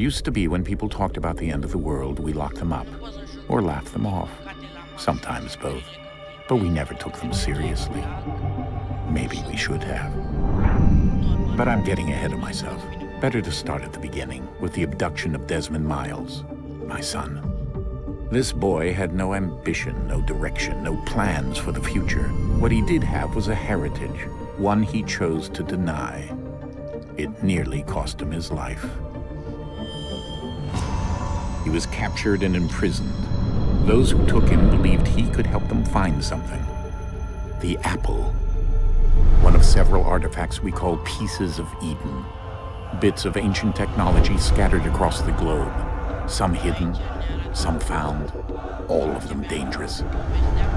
Used to be when people talked about the end of the world, we locked them up, or laughed them off. Sometimes both. But we never took them seriously. Maybe we should have. But I'm getting ahead of myself. Better to start at the beginning, with the abduction of Desmond Miles, my son. This boy had no ambition, no direction, no plans for the future. What he did have was a heritage, one he chose to deny. It nearly cost him his life. He was captured and imprisoned. Those who took him believed he could help them find something. The apple. One of several artifacts we call pieces of Eden. Bits of ancient technology scattered across the globe. Some hidden, some found, all of them dangerous.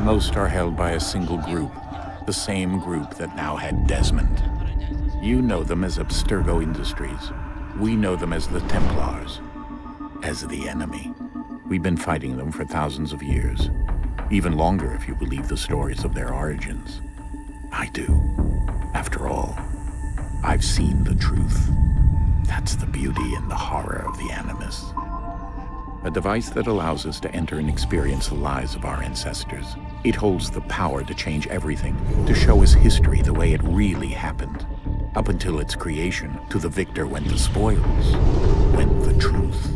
Most are held by a single group, the same group that now had Desmond. You know them as Abstergo Industries. We know them as the Templars, as the enemy. We've been fighting them for thousands of years, even longer if you believe the stories of their origins. I do. After all, I've seen the truth. That's the beauty and the horror of the Animus. A device that allows us to enter and experience the lives of our ancestors. It holds the power to change everything, to show us history the way it really happened. Up until its creation, to the victor went the spoils, went the truth.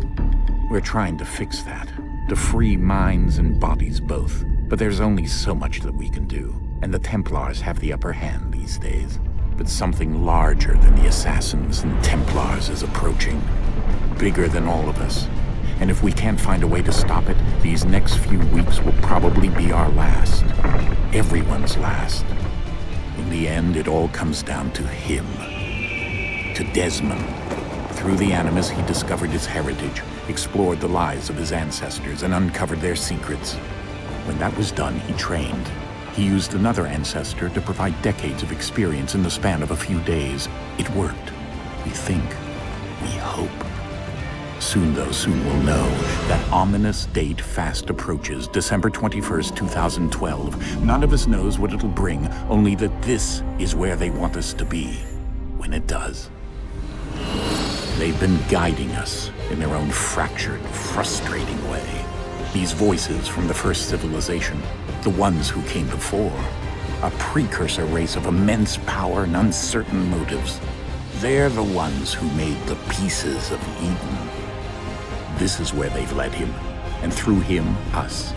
We're trying to fix that, to free minds and bodies both. But there's only so much that we can do, and the Templars have the upper hand these days. But something larger than the Assassins and Templars is approaching, bigger than all of us. And if we can't find a way to stop it, these next few weeks will probably be our last. Everyone's last. In the end, it all comes down to him. To Desmond. Through the Animus, he discovered his heritage, explored the lives of his ancestors, and uncovered their secrets. When that was done, he trained. He used another ancestor to provide decades of experience in the span of a few days. It worked. We think. We hope. Soon we'll know. That ominous date fast approaches, December 21st, 2012. None of us knows what it'll bring, only that this is where they want us to be, when it does. They've been guiding us in their own fractured, frustrating way. These voices from the first civilization, the ones who came before, a precursor race of immense power and uncertain motives. They're the ones who made the pieces of Eden. This is where they've led him, and through him, us.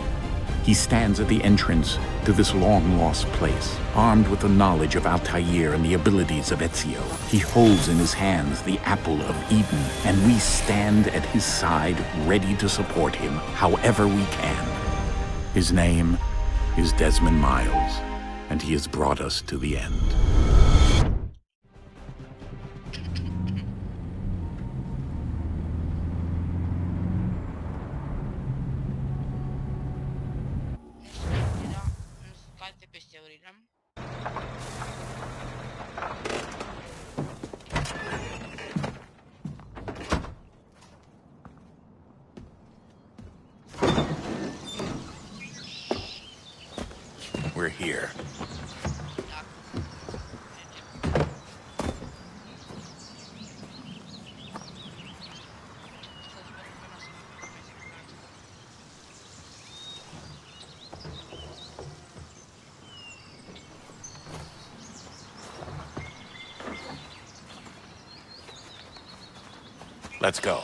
He stands at the entrance to this long-lost place, armed with the knowledge of Altair and the abilities of Ezio. He holds in his hands the apple of Eden, and we stand at his side, ready to support him however we can. His name is Desmond Miles, and he has brought us to the end. We're here. Let's go.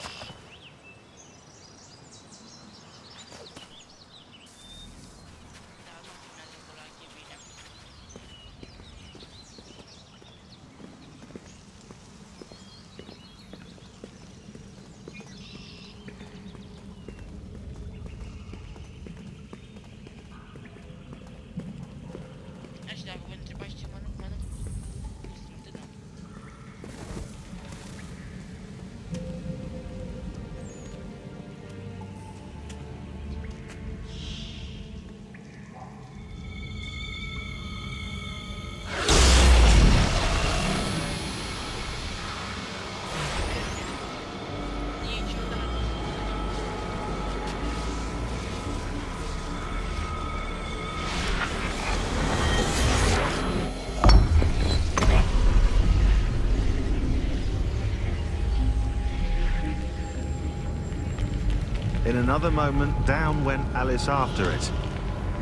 In another moment, down went Alice after it,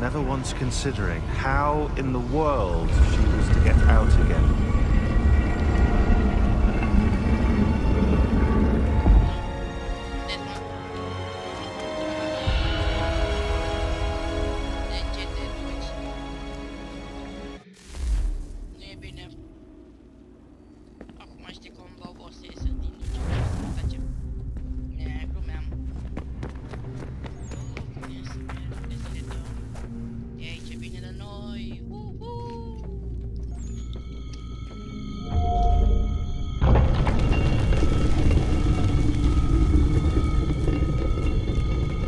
never once considering how in the world she was to get out again.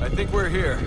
I think we're here.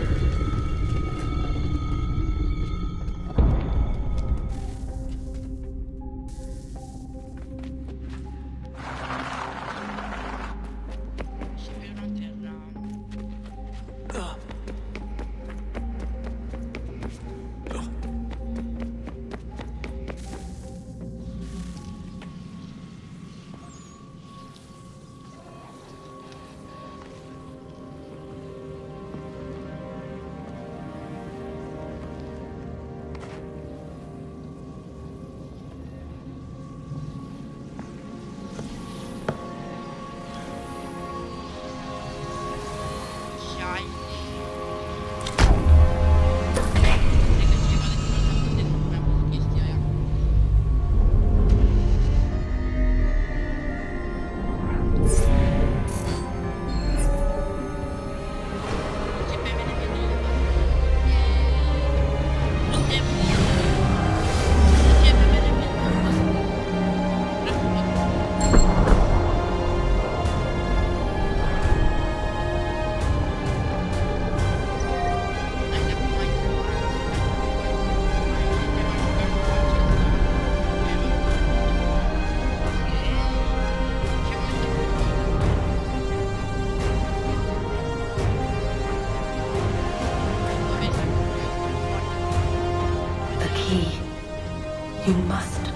You must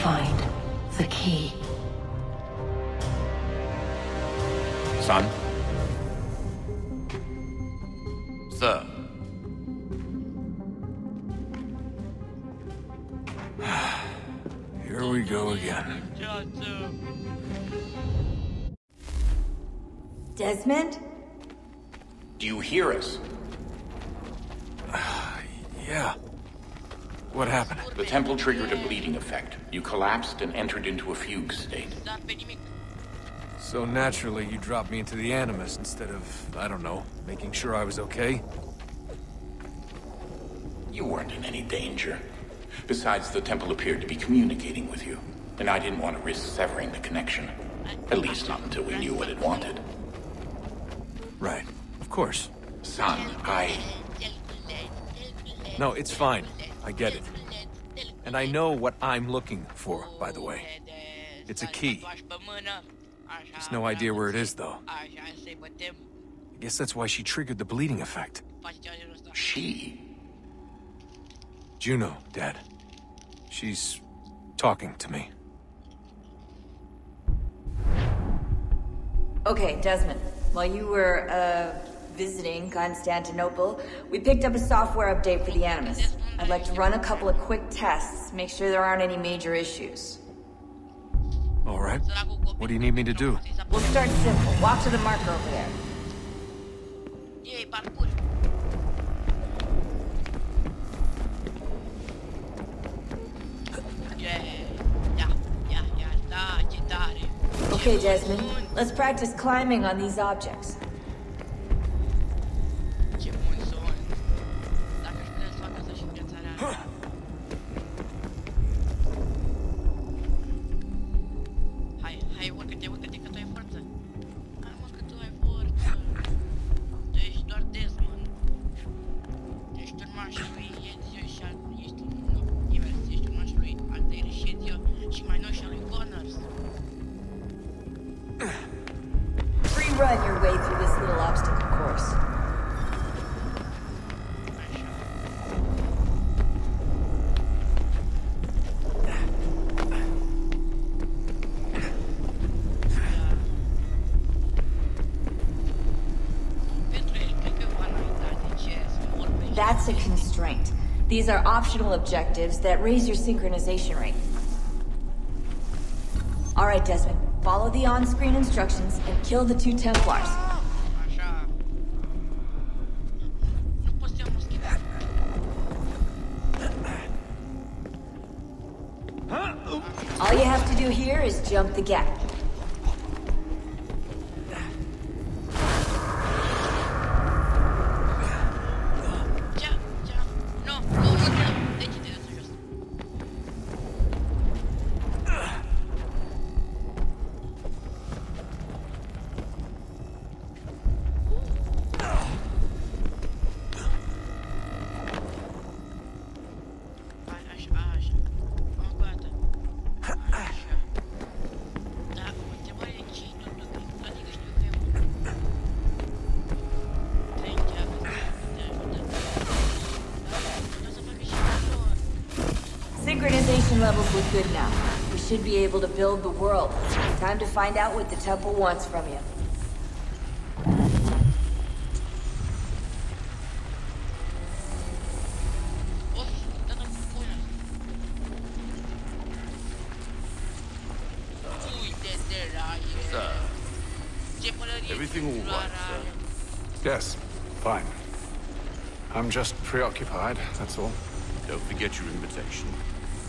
find the key. Son? Sir. Here we go again. Desmond? Do you hear us? Yeah. What happened? The temple triggered a bleeding effect. You collapsed and entered into a fugue state. So naturally, you dropped me into the Animus instead of, I don't know, making sure I was okay? You weren't in any danger. Besides, the temple appeared to be communicating with you, and I didn't want to risk severing the connection. At least not until we knew what it wanted. Right. Of course. Son, No, it's fine. I get it. And I know what I'm looking for, by the way. It's a key. Just no idea where it is, though. I guess that's why she triggered the bleeding effect. She? Juno, Dad. She's talking to me. Okay, Desmond. While you were, visiting Constantinople, we picked up a software update for the Animus. I'd like to run a couple of quick tests, make sure there aren't any major issues. All right. What do you need me to do? We'll start simple. Walk to the marker over there. Okay, Desmond. Let's practice climbing on these objects. Run your way through this little obstacle course. That's a constraint. These are optional objectives that raise your synchronization rate. Alright, Desmond. Follow the on-screen instructions and kill the 2 Templars. All you have to do here is jump the gap. Synchronization levels look good now. We should be able to build the world. Time to find out what the temple wants from you. Sir, everything all right, sir? Yes, fine. I'm just preoccupied, that's all. Don't forget your invitation.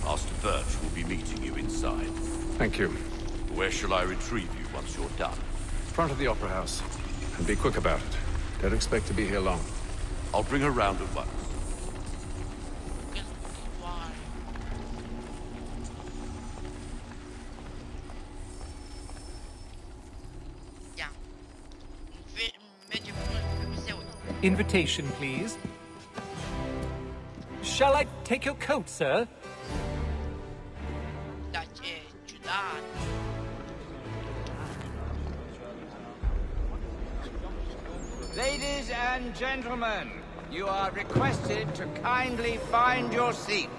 Master Birch will be meeting you inside. Thank you. Where shall I retrieve you once you're done? Front of the Opera House. And be quick about it. Don't expect to be here long. I'll bring her round at once. Invitation, please. Shall I take your coat, sir? Ladies and gentlemen, you are requested to kindly find your seats.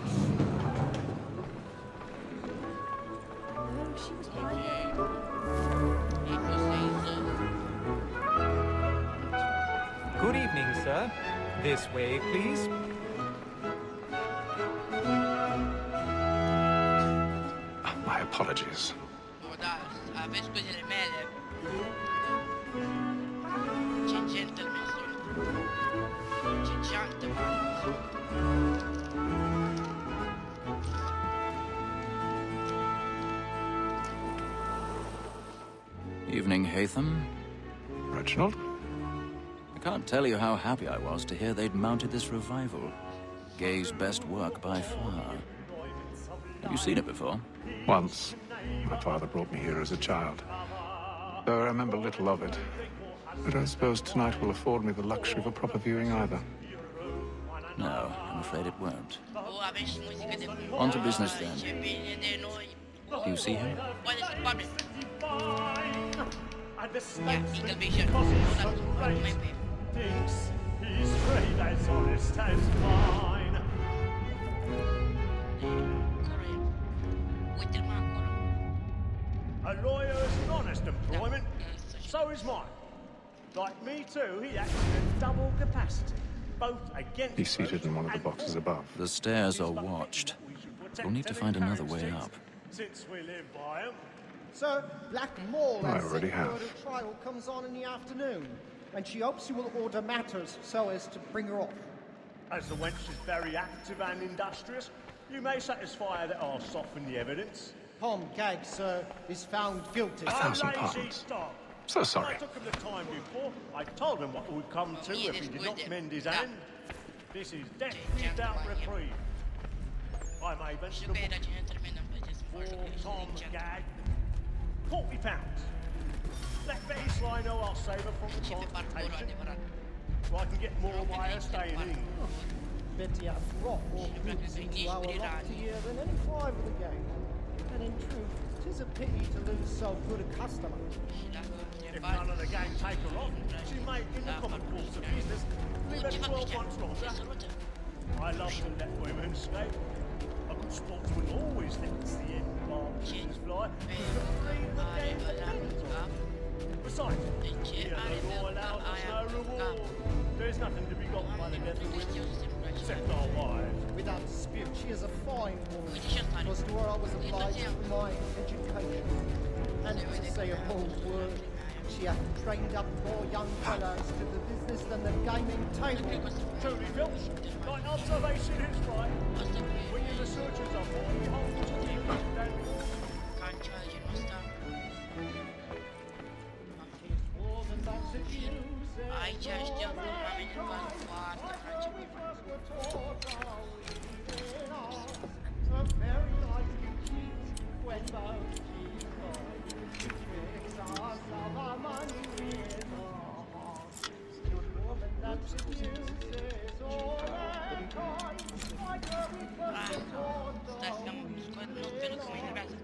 Good evening, sir. This way, please. My apologies. Evening, Hatham. Reginald? I can't tell you how happy I was to hear they'd mounted this revival. Gay's best work by far. Have you seen it before? Once. My father brought me here as a child. Though I remember little of it. I don't suppose tonight will afford me the luxury of a proper viewing either. No, I'm afraid it won't. On to business then. Do you see him? Thinks he's straight as honest as mine. A lawyer is an honest employment, so is mine. Like me too, he acts in double capacity, both against. He's seated in one of the boxes above. The stairs are watched. We'll need to find another way up. Since we live by 'em. Sir, Blackmore I already have. word of trial comes on in the afternoon, and she hopes you will order matters so as to bring her off. As the wench is very active and industrious, you may satisfy her that I'll soften the evidence. Tom Gagg, sir, is found guilty. £1,000. So sorry. I took him the time before. I told him what would come to if he did not mend his hand. This is death without reprieve. I may venture to for Tom Gagg. £40. Let Betty Sly know I'll save her from the transportation. So I can get more by her staying in. Betty has brought more goods into our lot a year than any 5 of the gang. And in truth, 'tis a pity to lose so good a customer. If none of the gang take her on, she may, in the common course of business, live at 12 months longer. I love to let women escape. A good sportsman always lets the end barbecues fly. Besides, here the law allows us no reward. There's There's nothing to be got by the death of women, except our wives. Without dispute, she is a fine woman. Because to her I was obliged for my education. And to say a bold word, she hath trained up more young fellows to the business than the gaming table. Truly, Filch, thy observation is right. We in the searchers are for, we hold to the Aici aștept oamenii în foarte face. Stai că nu pentru că mă enervează.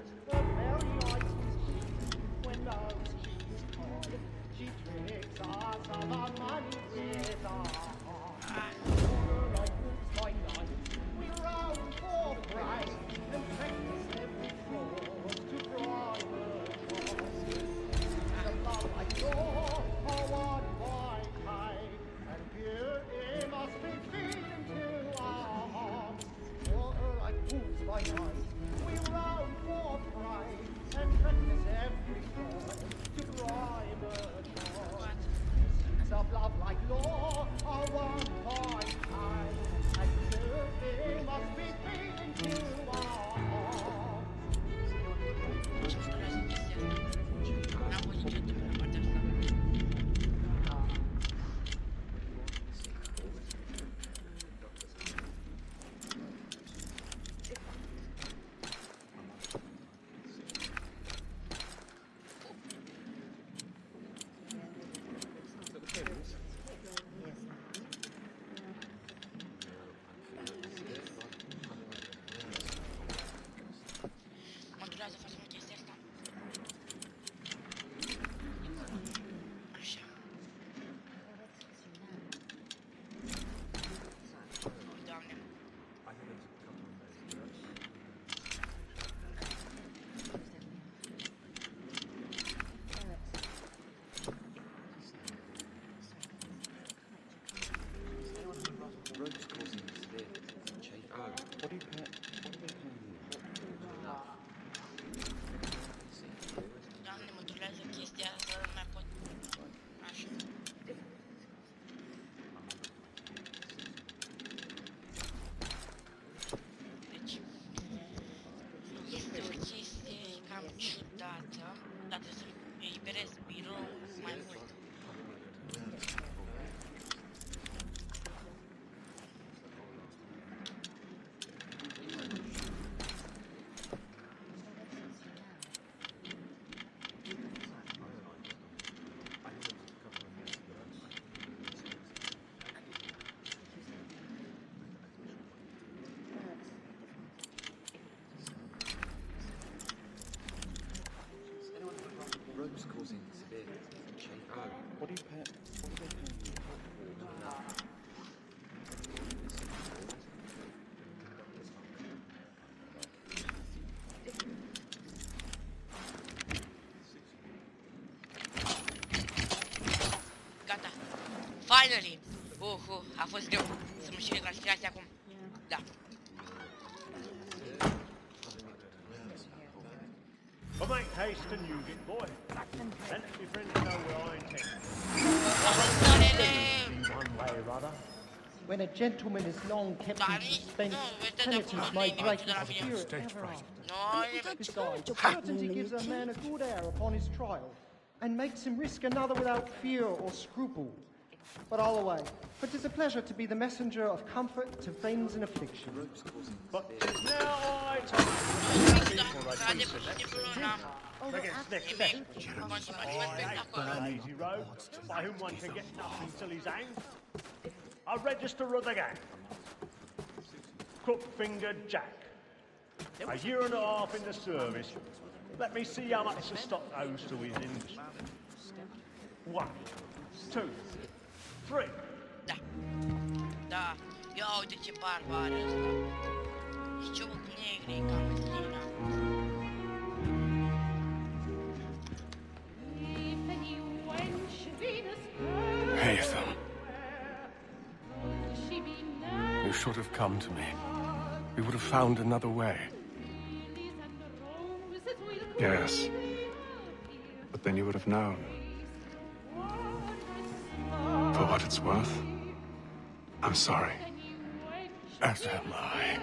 Finally! A fost greu să mă șire transpirația acum. Da. But make haste and use it, boy. Let me friends know where I intend. One way or other. When a gentleman is long kept in suspense, penitence may break his spirit ever after. Besides, certainty gives a man a good air upon his trial, and makes him risk another without fear or scruple. But all away, for 'tis a pleasure to be the messenger of comfort to friends in affliction. But now I take next step. An easy road, by whom one can get nothing till he's hanged. A register of the gang. Crook-fingered Jack. A year and a half in the service. Let me see how much the stock owes to his industry. 1, 2, 3. Da. Da. Ia uite ce barbă are ăsta. E cioc negri ca măslina. Haytham. You should have come to me. We would have found another way. Yes. But then you would have known. For what it's worth, I'm sorry. As am I.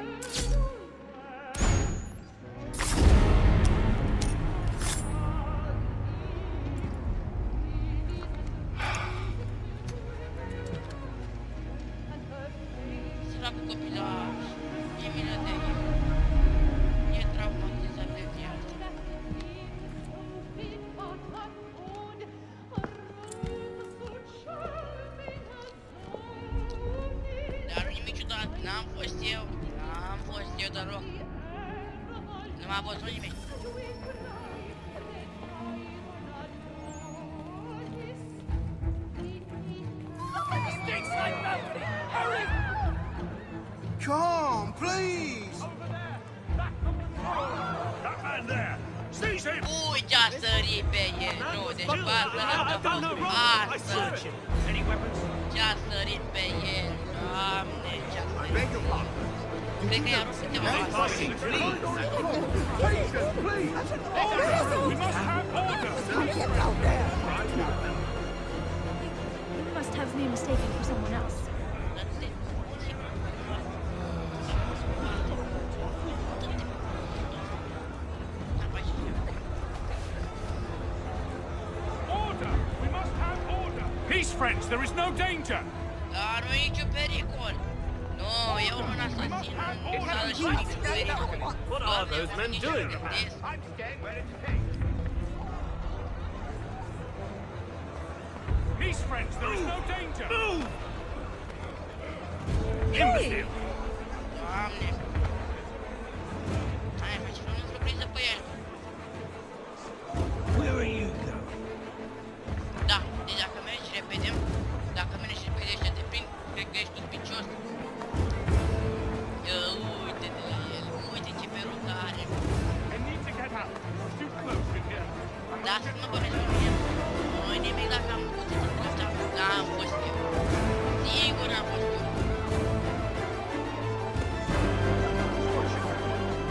Come, please! That man there! Seize him! Ui, ce-a sărit pe el. Nu, deci parcă l-a făcut astfel. Any weapons? Ce-a sărit pe el. Doamne, ce-a sărit. Cred că i-a rupt câteva pasă. We must have order! You must have me mistaken for someone else. Peace, friends, there is no danger! Dar nu e niciun pericol. Nu, e un asasin în sală și niciun pericol. What are those men doing? I'm scared where it's Peace, friends, there is no danger! Move! Hey! Doamne! Hai, mă, ce nu surpriză pe el. Where are you going? Da, deci dacă mergi repede, dacă mergi repede ăștia te prind, cred că ești suspicios. Uite-te la el, uite ce perucă are. Lasă-mă pe mine. Nu-i nimic dacă am putut să asta. Da, am fost eu. Sigur am fost eu.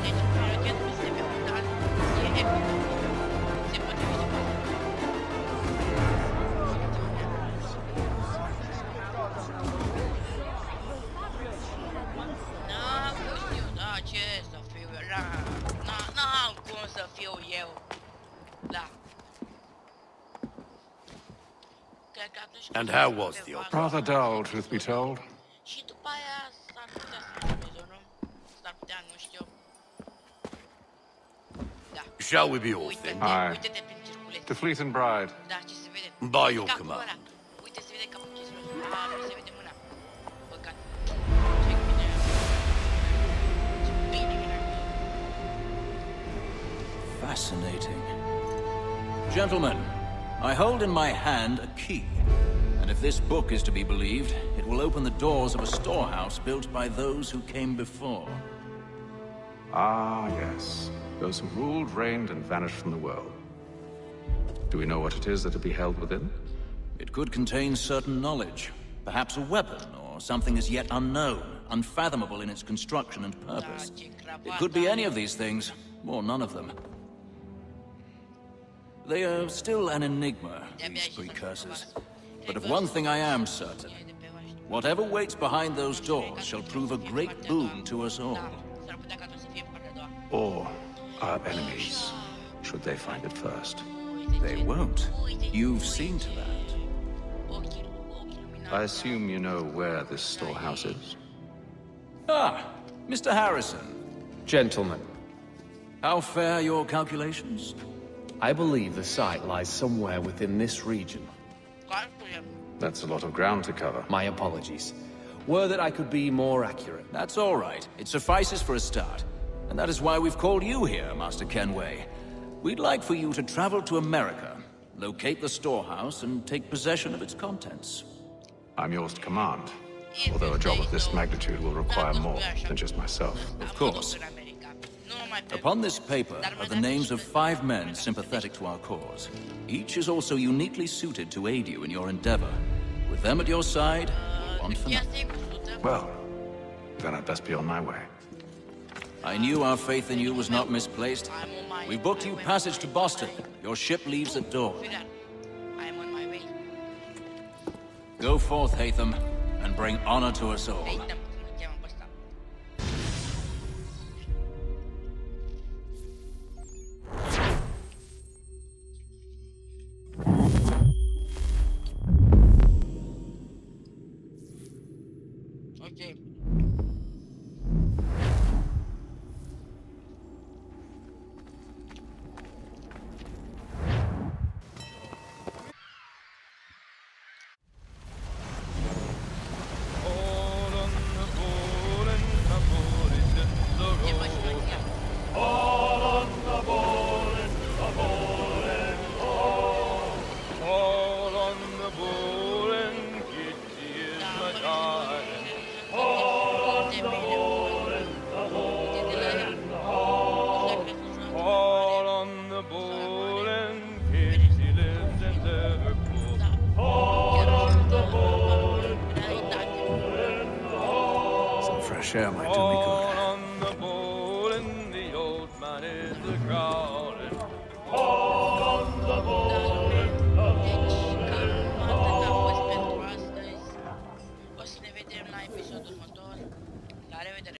Deci, prioritetul este pe fundal, e epic. Se potrivește cu asta. N-am fost eu, da, ce să fiu eu, n-am cum să fiu eu. Da. And how was the opera? Rather dull, truth be told. Și după aia s-ar putea să filmeze, nu? S-ar putea, nu știu. Da. Shall we be off then? Aye. Uite-te prin circuleț. To Fleet and Bride. Da, ce se vede? By your Capul command. ăla. Uite, se vede capul chestilor. Nu se vede mâna. Păcat. Ce bine. Ce bine. Fascinating. Gentlemen, I hold in my hand a key. And if this book is to be believed, it will open the doors of a storehouse built by those who came before. Ah, yes. Those who ruled, reigned, and vanished from the world. Do we know what it is that will be held within? It could contain certain knowledge. Perhaps a weapon, or something as yet unknown, unfathomable in its construction and purpose. It could be any of these things, or none of them. They are still an enigma, these precursors. But of one thing I am certain. Whatever waits behind those doors shall prove a great boon to us all. Or our enemies, should they find it first. They won't. You've seen to that. I assume you know where this storehouse is? Ah, Mr. Harrison. Gentlemen. How fair your calculations? I believe the site lies somewhere within this region. That's a lot of ground to cover. My apologies. Were that I could be more accurate. That's all right. It suffices for a start. And that is why we've called you here, Master Kenway. We'd like for you to travel to America, locate the storehouse, and take possession of its contents. I'm yours to command, although a job of this magnitude will require more than just myself. Of course. Upon this paper are the names of 5 men sympathetic to our cause. Each is also uniquely suited to aid you in your endeavor. With them at your side, you'll want for nothing. Well, Then I'd best be on my way. I knew our faith in you was not misplaced. We booked you passage to Boston. Your ship leaves at dawn. I'm on my way. Go forth, Hatham, and bring honor to us all. Okay. Some fresh air might do me good. On the bowl and the old man is a-growling. On the bowl and the bowl. O să ne vedem la episodul următor. La revedere!